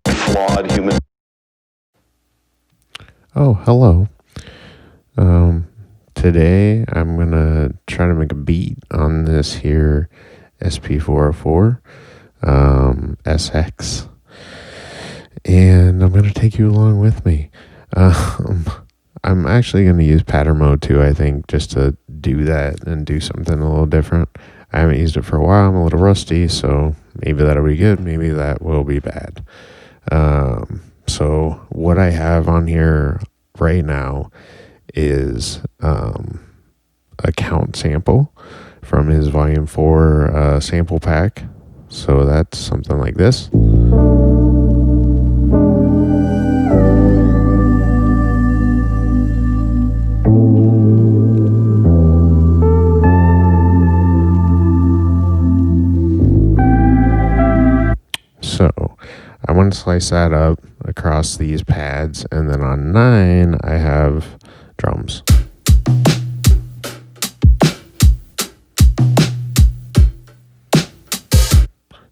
Flawed human. Oh, hello. Today I'm gonna try to make a beat on this here SP-404 SX, and I'm gonna take you along with me. I'm actually gonna use pattern mode too, I think, just to do that and do something a little different. I haven't used it for a while. I'm a little rusty, so maybe that'll be good. Maybe that will be bad. So what I have on here right now is a count sample from his volume 4 sample pack. So that's something like this. So I want to slice that up across these pads, and then on 9 I have drums.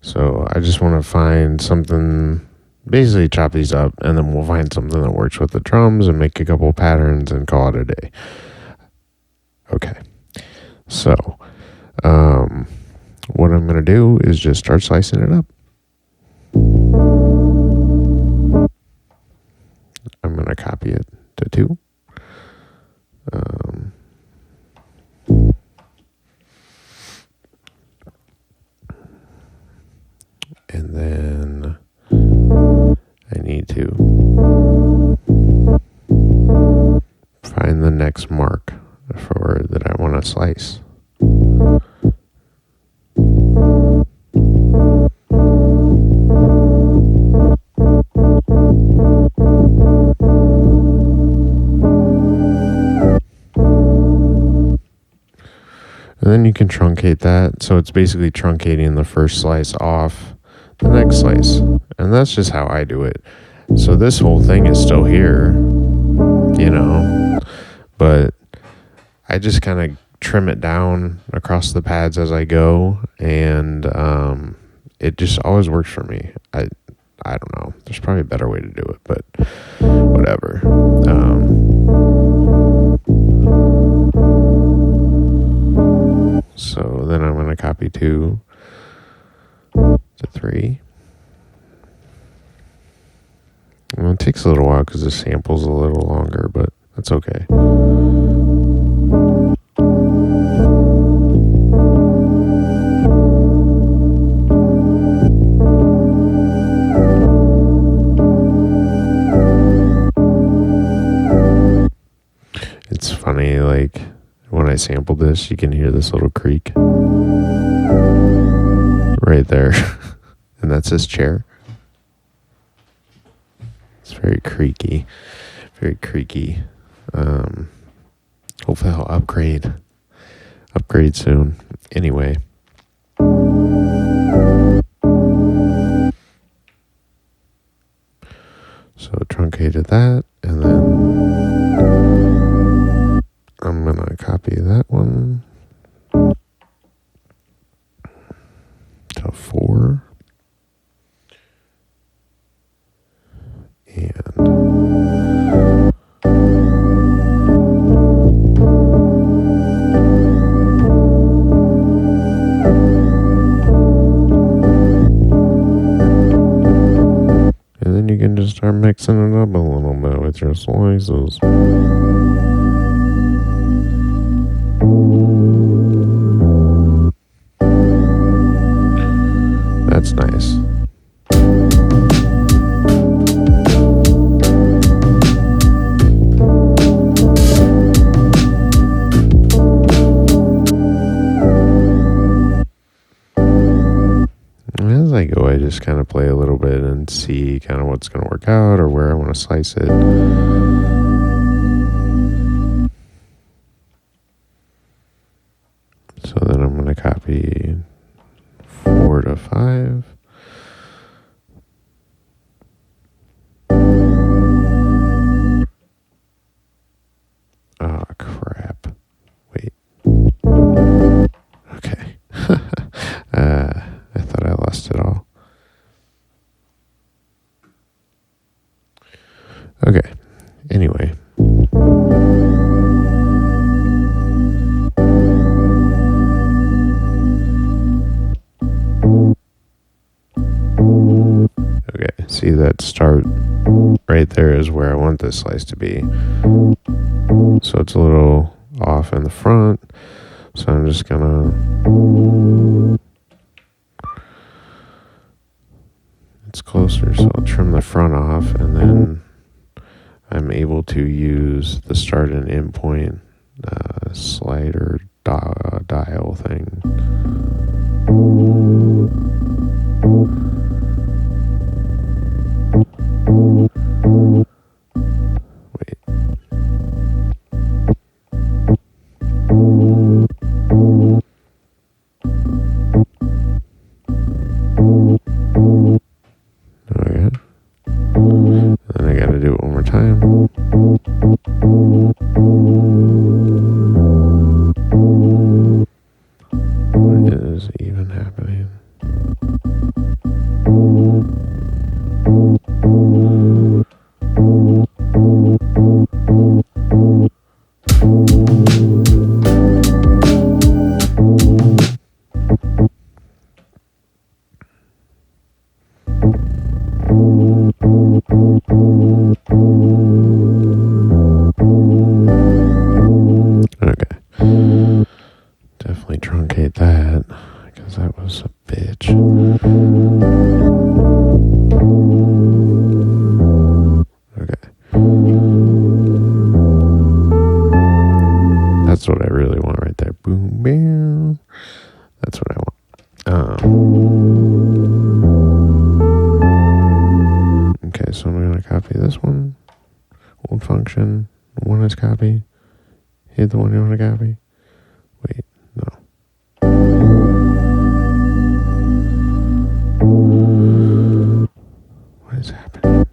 So I just want to find something, basically chop these up, and then we'll find something that works with the drums and make a couple patterns and call it a day. Okay, so what I'm going to do is just start slicing it up. I'm going to copy it to 2. And then I need to find the next mark for that I want to slice. And then you can truncate that. So it's basically truncating the first slice off the next slice. And that's just how I do it. So this whole thing is still here, but I just kind of trim it down across the pads as I go. And it just always works for me. I don't know. There's probably a better way to do it, but whatever. So then I'm going to copy 2 to 3. Well, it takes a little while because the sample's a little longer, but that's okay. It's funny, like, when I sampled this, you can hear this little creak right there. And that's his chair. It's very creaky. Very creaky. Hopefully I'll upgrade soon. Anyway. So truncated that, and then I'm gonna copy that one to 4. And then you can just start mixing it up a little bit with your slices. That's nice. As I go, I just kind of play a little bit and see kind of what's going to work out or where I want to slice it. So then I'm going to copy 4 to 5. Oh, crap. Wait. see that start right there is where I want this slice to be. So it's a little off in the front. So I'm just gonna, it's closer, so I'll trim the front off, and then I'm able to use the start and end point slider dial thing. Wait. Okay. Then I gotta do it one more time. What is even happening? Okay. Definitely truncate that, because that was a bitch. Okay. That's what I really want right there. Boom, bam. That's what I want. Okay, so I'm going to copy this one. Old function. One is copy. Hit the one you want to copy. Wait, no. What is happening?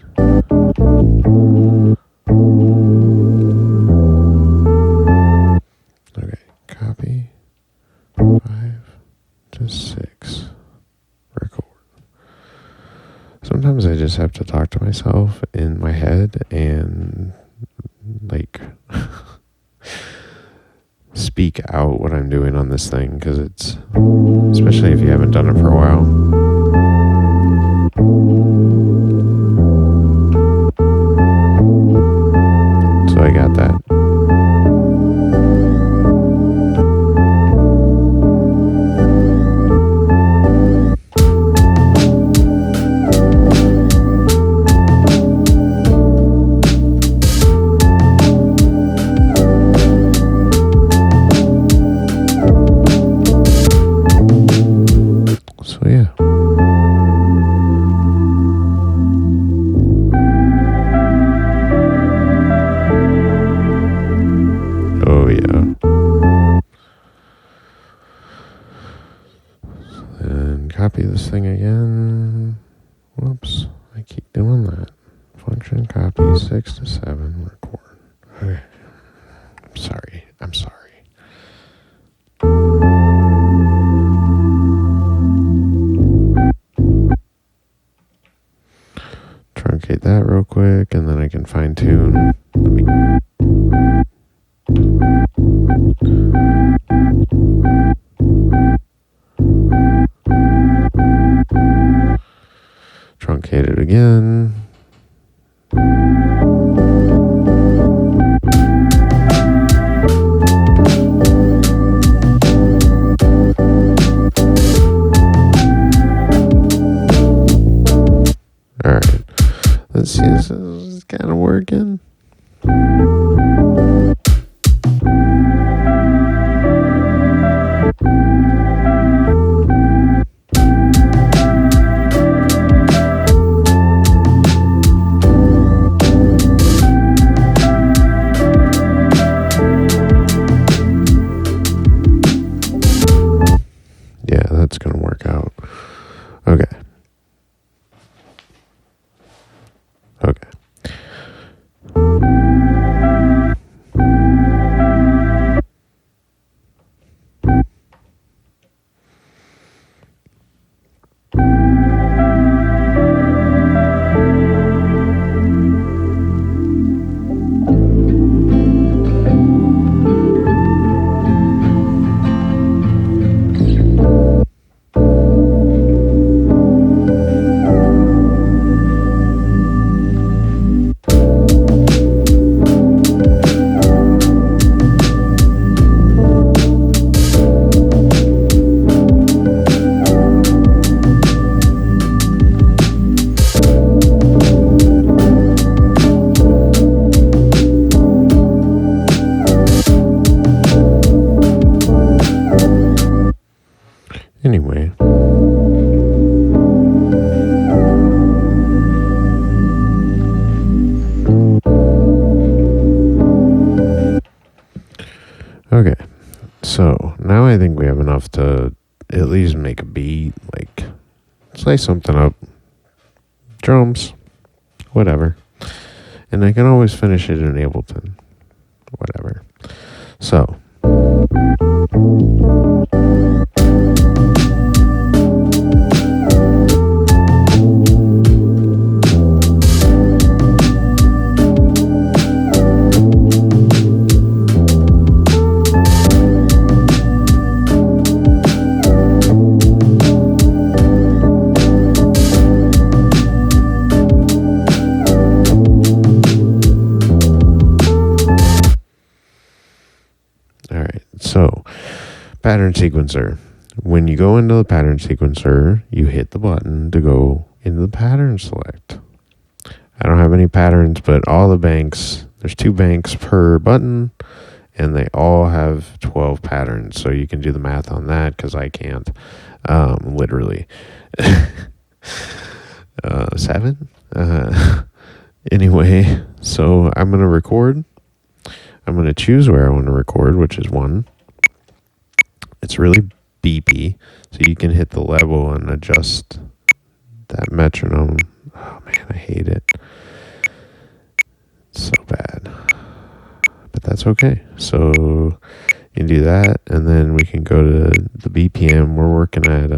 Okay, copy 5 to 6. Record. Sometimes I just have to talk to myself in my head and like speak out what I'm doing on this thing, because it's, especially if you haven't done it for a while. So I got that. So yeah. Oh yeah. So then copy this thing again. Whoops, I keep doing that. Function copy 6 to 7, record. Okay. I'm sorry. Truncate that real quick, and then I can fine tune. Truncate it again. All right. Let's see, this is kind of working. Yeah, that's going to work out. Okay. So now I think we have enough to at least make a beat, like slice something up, drums, whatever. And I can always finish it in Ableton, whatever. So. So, pattern sequencer. When you go into the pattern sequencer, you hit the button to go into the pattern select. I don't have any patterns, but all the banks, there's 2 banks per button, and they all have 12 patterns. So you can do the math on that, because I can't, literally. 7? Anyway, so I'm going to record. I'm going to choose where I want to record, which is 1. It's really beepy, so you can hit the level and adjust that metronome. Oh man, I hate it. It's so bad. But that's okay. So you can do that, and then we can go to the BPM. We're working at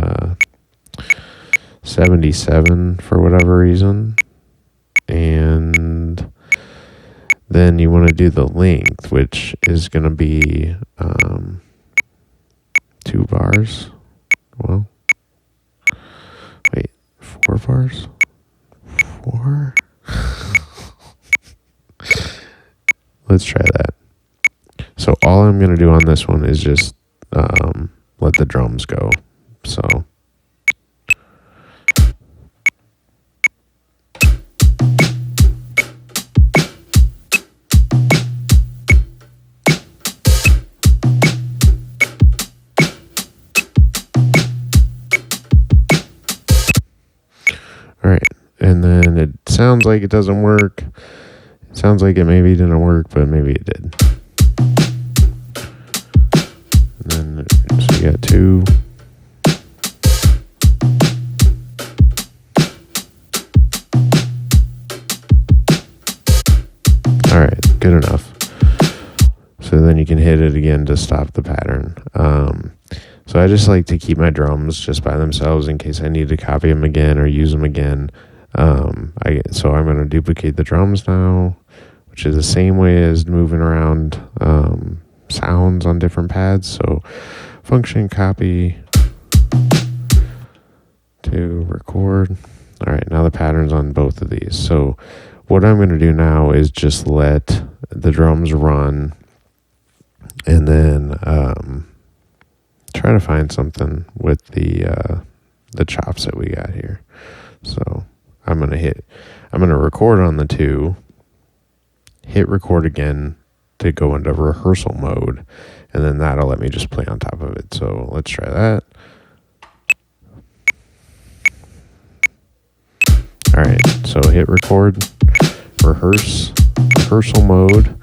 77 for whatever reason. And then you want to do the length, which is going to be 2 bars. Well, wait, 4 bars? 4? Let's try that. So all I'm going to do on this one is just let the drums go. So. All right, and then it sounds like it doesn't work. It sounds like it maybe didn't work, but maybe it did. And then, so you got 2. All right, good enough. So then you can hit it again to stop the pattern. So I just like to keep my drums just by themselves in case I need to copy them again or use them again. So I'm going to duplicate the drums now, which is the same way as moving around sounds on different pads. So function copy to record. All right, now the pattern's on both of these. So what I'm going to do now is just let the drums run, and then try to find something with the chops that we got here. So I'm gonna record on the 2, hit record again to go into rehearsal mode, and then that'll let me just play on top of it. So let's try that. All right, so hit record, rehearsal mode.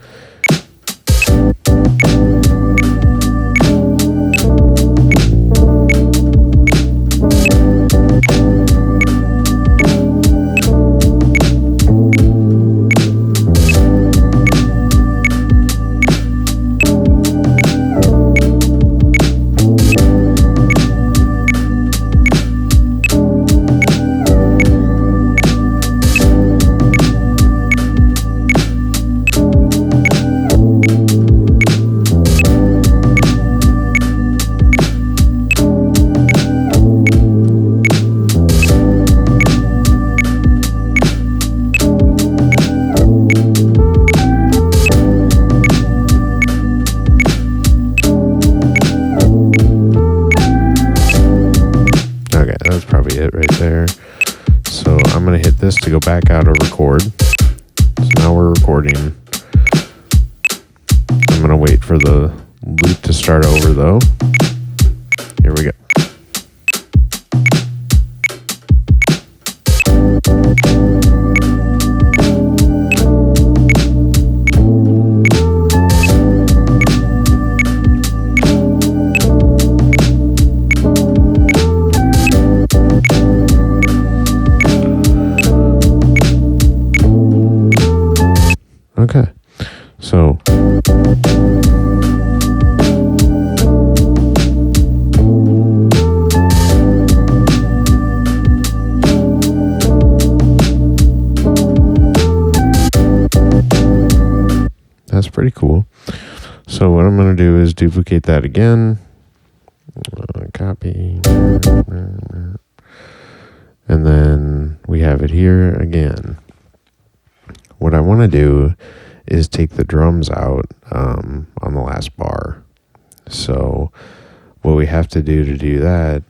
That's probably it right there. So I'm going to hit this to go back out of record. So now we're recording. I'm going to wait for the loop to start over though. Here we go. pretty cool. So what I'm going to do is duplicate that again. Copy. And then we have it here again. What I want to do is take the drums out on the last bar. So what we have to do that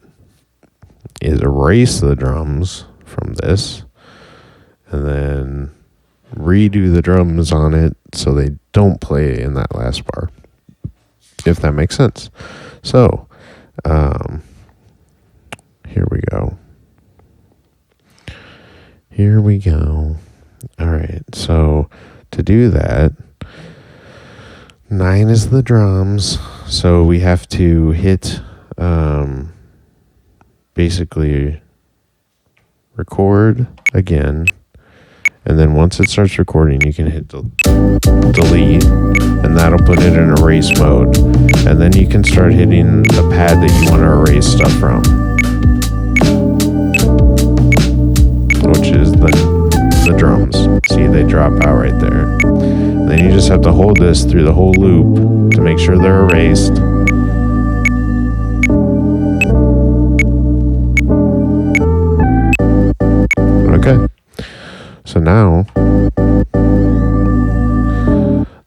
is erase the drums from this and then redo the drums on it so they don't play in that last bar, if that makes sense. So here we go. All right, so to do that, 9 is the drums, so we have to hit basically record again, and then once it starts recording, you can hit delete, and that'll put it in erase mode, and then you can start hitting the pad that you want to erase stuff from, which is the drums. See, they drop out right there. And then you just have to hold this through the whole loop to make sure they're erased. Okay. So now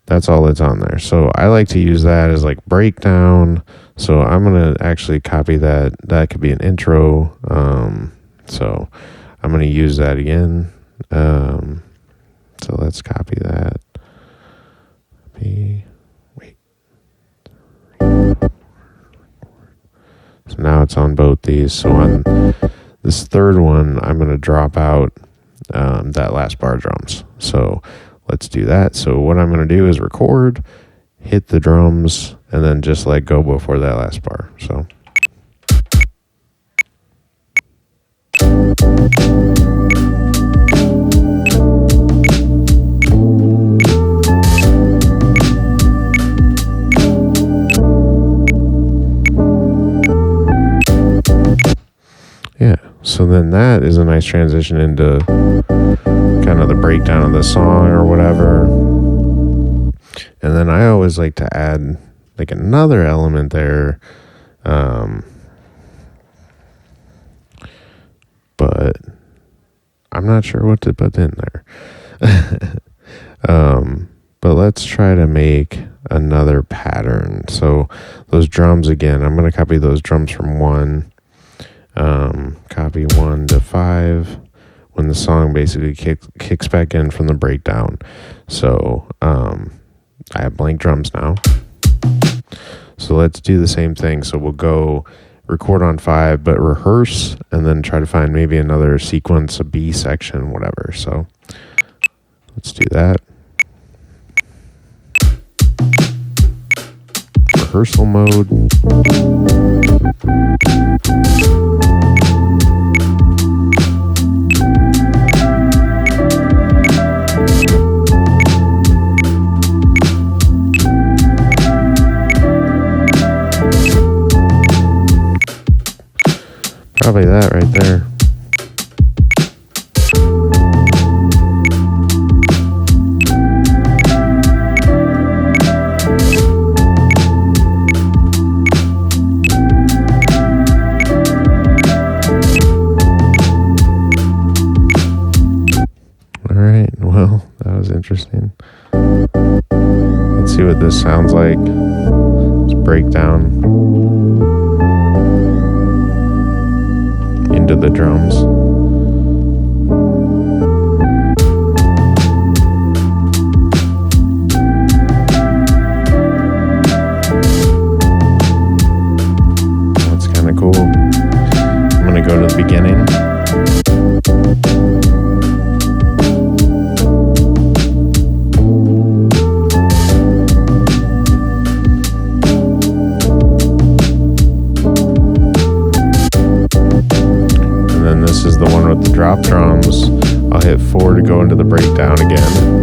that's all that's on there. So I like to use that as like breakdown. So I'm going to actually copy that. That could be an intro. So I'm going to use that again. So let's copy that. Wait. So now it's on both these. So on this third one, I'm going to drop out that last bar drums. So let's do that. So what I'm going to do is record, hit the drums, and then just let go before that last bar. So. Yeah, so then that is a nice transition into kind of the breakdown of the song or whatever. And then I always like to add like another element there. But I'm not sure what to put in there. But let's try to make another pattern. So those drums again, I'm going to copy those drums from 1. Copy 1 to 5 when the song basically kicks back in from the breakdown. So I have blank drums now. So let's do the same thing. So we'll go record on 5, but rehearse and then try to find maybe another sequence, a B section, whatever. So let's do that. Rehearsal mode. Probably that right there. All right, well, that was interesting. Let's see what this sounds like. Let's break down into the drums. That's kind of cool. I'm going to go to the beginning. This is the one with the drop drums. I'll hit 4 to go into the breakdown again.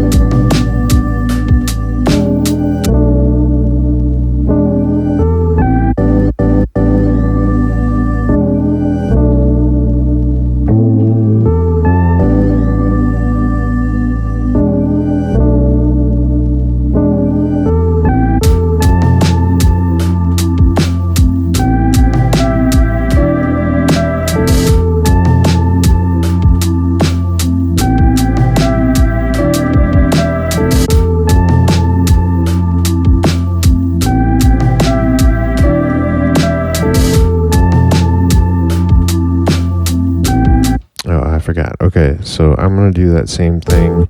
forgot. Okay, so I'm going to do that same thing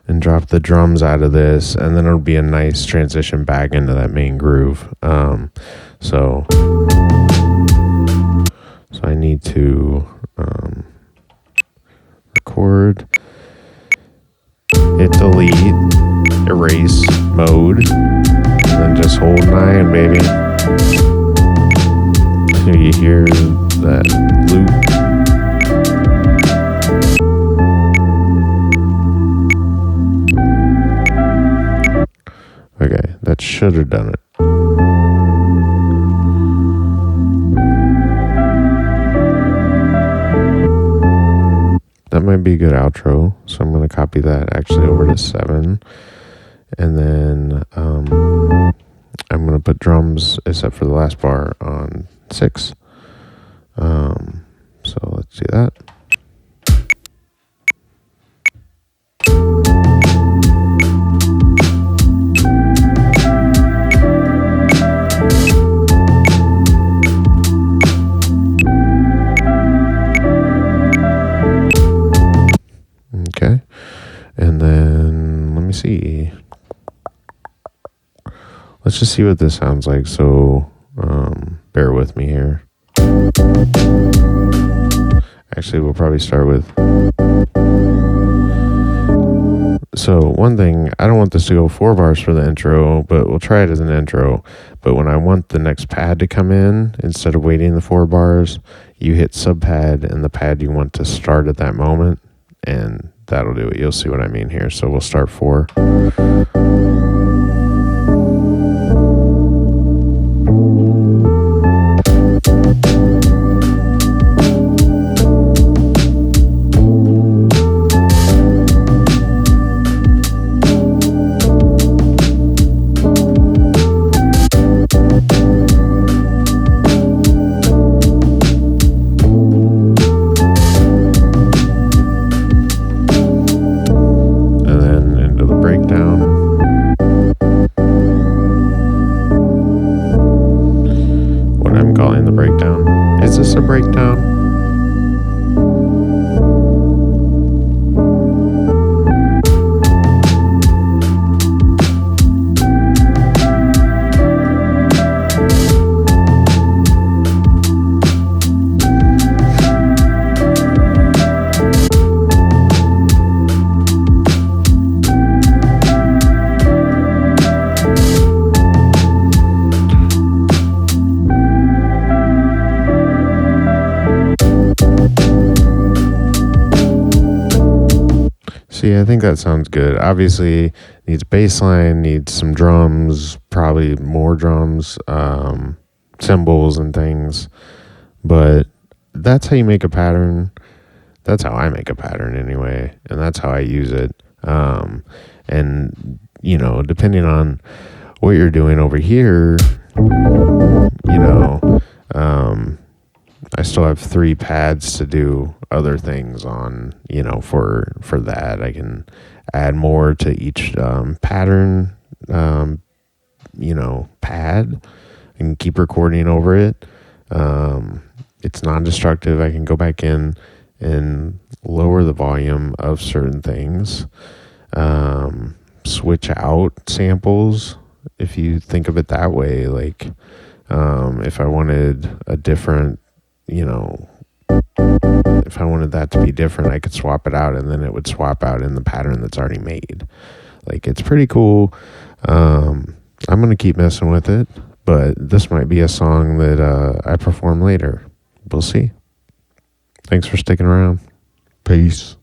and drop the drums out of this, and then it'll be a nice transition back into that main groove. So I need to record, hit delete, erase mode, and then just hold 9, baby. So you hear that loop. Okay, that should have done it. That might be a good outro, so I'm going to copy that actually over to 7. And then I'm going to put drums, except for the last bar, on 6. So let's do that. Okay, and then let me see. Let's just see what this sounds like. So bear with me here. Actually, we'll probably start with. So one thing, I don't want this to go 4 bars for the intro, but we'll try it as an intro. But when I want the next pad to come in, instead of waiting the 4 bars, you hit sub pad and the pad you want to start at that moment, and that'll do it. You'll see what I mean here. So we'll start 4. Calling the breakdown. Is this a breakdown? See, I think that sounds good. Obviously, needs bass line, needs some drums, probably more drums, cymbals and things. But that's how you make a pattern. That's how I make a pattern anyway, and that's how I use it. And, you know, depending on what you're doing over here, you know, I still have 3 pads to do other things on, you know, for that. I can add more to each pattern, you know, pad. I can keep recording over it. It's non-destructive. I can go back in and lower the volume of certain things, switch out samples, if you think of it that way. Like, if I wanted a different, you know, if I wanted that to be different, I could swap it out, and then it would swap out in the pattern that's already made. Like, it's pretty cool. I'm going to keep messing with it, but this might be a song that I perform later. We'll see. Thanks for sticking around. Peace.